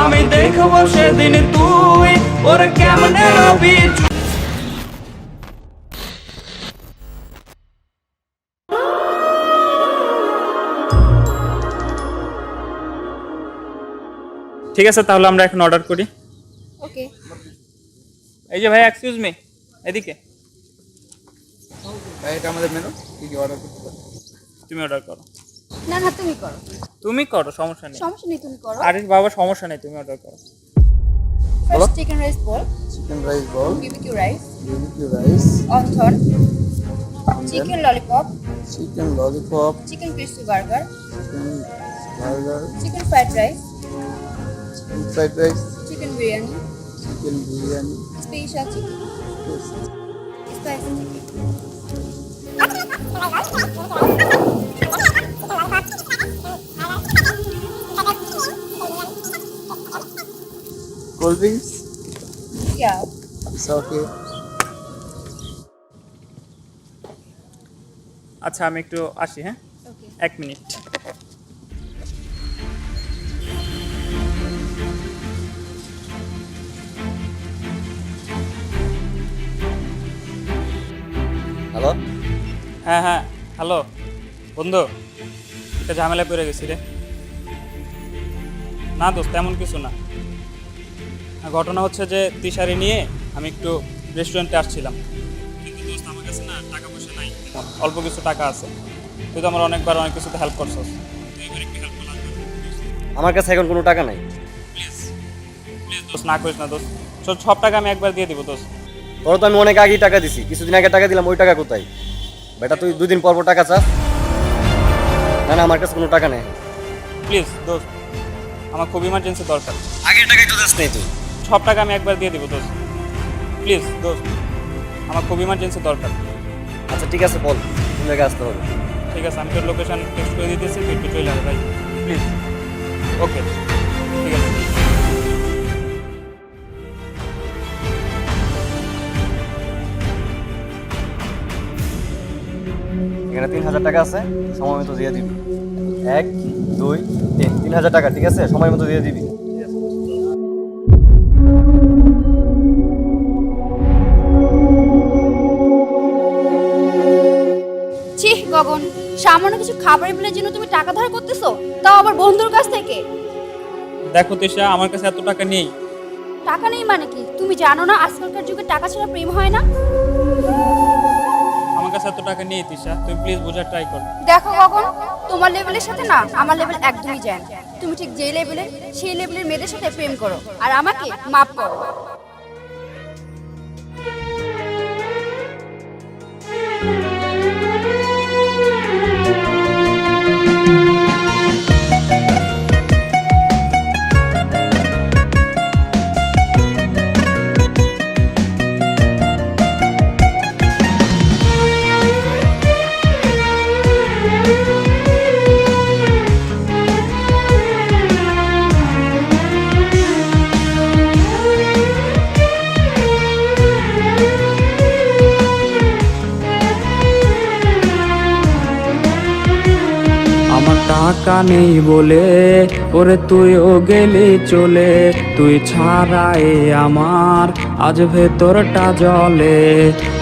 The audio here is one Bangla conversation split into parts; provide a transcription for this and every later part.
আমি দেখবো সেদিন তুই ওরে কেমনে রবি। ঠিক আছে, তাহলে আমরা এখন অর্ডার করি। ওকে। এই যে ভাই, এক্সকিউজ মি, এদিকে। ভাই এটা আমাদের মেনু, কি কি অর্ডার করতে পারি? তুমি অর্ডার করো। না না, তুমি করো। তুমি করো, সমস্যা নেই। সমস্যা নেই, তুমি করো। আরে বাবা, সমস্যা নেই, তুমি অর্ডার করো। First chicken rice ball, chicken rice ball, BBQ rice, BBQ rice, wonton, chicken lollipop, chicken lollipop, chicken crispy burger, chicken burger, chicken fried rice, chicken fried rice, chicken biryani, chicken biryani, special chicken, spicy chicken. Cold drinks. Yeah. It's okay. আচ্ছা, আমি একটু আসি, হ্যাঁ, ওকে। 1 মিনিট। হ্যালো। হ্যাঁ হ্যাঁ, হ্যালো বন্ধু, একটা ঝামেলা পড়ে গেছি রে। না দোস্ত, তেমন কিছু না। ঘটনা হচ্ছে যে তিশারি নিয়ে আমি একটু রেস্টুরেন্টে আসছিলাম, কিন্তু দোস্ত আমার কাছে না টাকা পয়সা নাই, অল্প কিছু টাকা আছে। তুই তো আমার অনেকবার অনেক কিছুতে হেল্প করছস, তুই এবার একটু হেল্প করলাম। আমার কাছে এখন কোনো টাকা নাই। প্লিজ প্লিজ দোস্ত, না করিস না দোস্ত, সব টাকা আমি একবার দিয়ে দিব দোস্ত। তোর তো আমি অনেক আগেই টাকা দিছি, কিছুদিন আগে টাকা দিলাম, ওই টাকা কোথায়? বেটা তুই 2 দিন পর পর টাকা চাস? না না, আমার কাছে কোনো টাকা নেই। প্লিজ দোস্ত, আমার খুব ইমার্জেন্সি দরকার। আগের টাকাই তো দিস নেই তুই। সব টাকা আমি একবার দিয়ে দিব দোস্ত, প্লিজ দোস্ত, আমার খুব ইমার্জেন্সি দরকার। আচ্ছা ঠিক আছে, বল কোন জায়গায় আসতে হবে। ঠিক আছে, আমি তোর লোকেশন টেক্সট করে দিতেছি, তুই একটু চলে আয় ভাই, প্লিজ। ওকে, ঠিক আছে। এখানে 3000 টাকা আছে, সময় মতো দিয়ে দিবি। 1 2 3, 3000 টাকা, ঠিক আছে? সময় মতো দিয়ে দিবি। চিহ গগন, সামান্য কিছু খাবারের বিলের জন্য তুমি টাকা ধার করতেছো, তাও আবার বন্ধুর কাছ থেকে। দেখো তিশা, আমার কাছে এত টাকা নেই। টাকা নেই মানে কি? তুমি জানো না আজকালকার যুগে টাকা ছাড়া প্রেম হয় না? আমার কাছে এত টাকা নেই তিশা, তুমি প্লিজ বোঝার ট্রাই করো। দেখো গগন, তোমার লেভেলের সাথে না আমার লেভেল একদমই যায় না। তুমি ঠিক যে লেভেলের, সেই লেভেলের মেয়েদের সাথে প্রেম করো, আর আমাকে মাফ করো। আমার টাকা নেই বলে ওরে তুইও গেলি চলে, তুই ছাড়াই আমার আজ ভেতরটা জলে।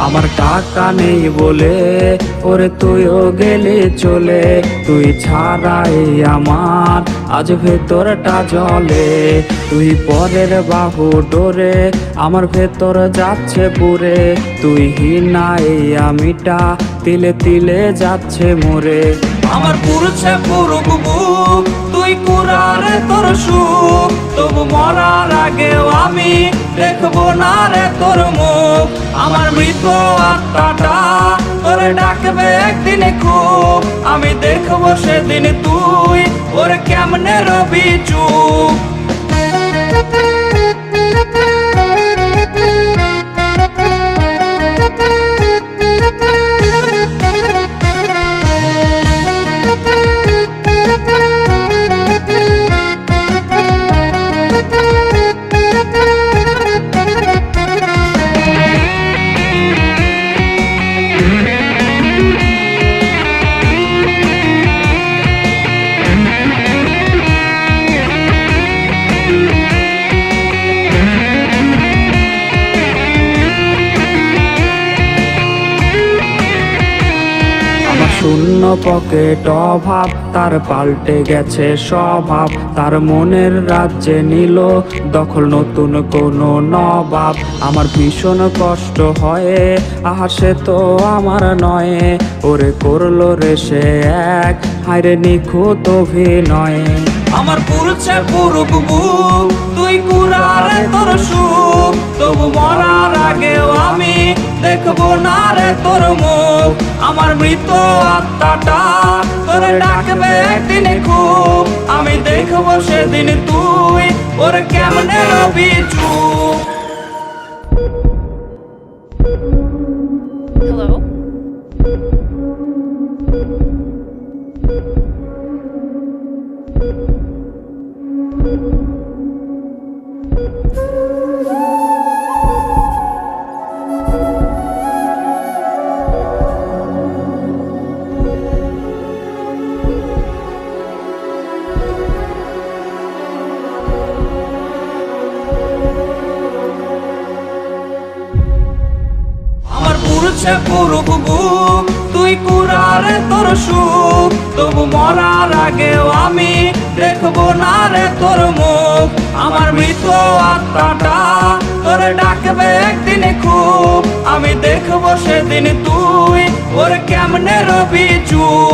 আমার টাকা নেই বলে ওরে তুইও গেলি চলে, তুই ছাড়াই আমার আজ ভেতরটা জলে। তুই পরের বাহু ডোরে আমার ভেতর যাচ্ছে পুরে, তুই হিনাই আমিটা তিলে তিলে যাচ্ছে মরে। আমার পুরুষে পুরুক বুক, তুই কুরারে তোর সুখ, তবু মরার আগেও আমি দেখবো না রে তোর মুখ। আমার মৃত আত্মাটা তোরে ডাকবে একদিনে খুব, আমি দেখবো সেদিন তুই ওরে কেমনে রবি চুপ। পকেট অভাব, তার পাল্টে গেছে স্বভাব। তার মনের রাজ্যে নিল দখল নতুন কোনো নবাব। আমার ভীষণ কষ্ট হয়, আহা সে তো আমার নয়। ওরে করলো রে সে এক হায়রে নিখুঁত অভিনয়। আমার পুরুষে পুরুক বুক, তুই কুড়ারে তোর সুখ, তবু মরার আগেও আমি দেখবো না রে তোর মুখ। আমার মৃত আত্মাটা তোরে ডাকবে একদিন খুব, আমি দেখবো সেদিন তুই ওরে কেমনে রবি চুপ। হ্যালো, আমার পুরুষে পুরুক বুক, তুই কুড়ারে তোর সুখ, তবু মরার আগেও আমি দেখবো না রে তোর মুখ। আমার মৃত আত্মাটা তোরে ডাকবে একদিন খুব, আমি দেখবো সেদিন তুই ওর কেমনে রবি চুপ।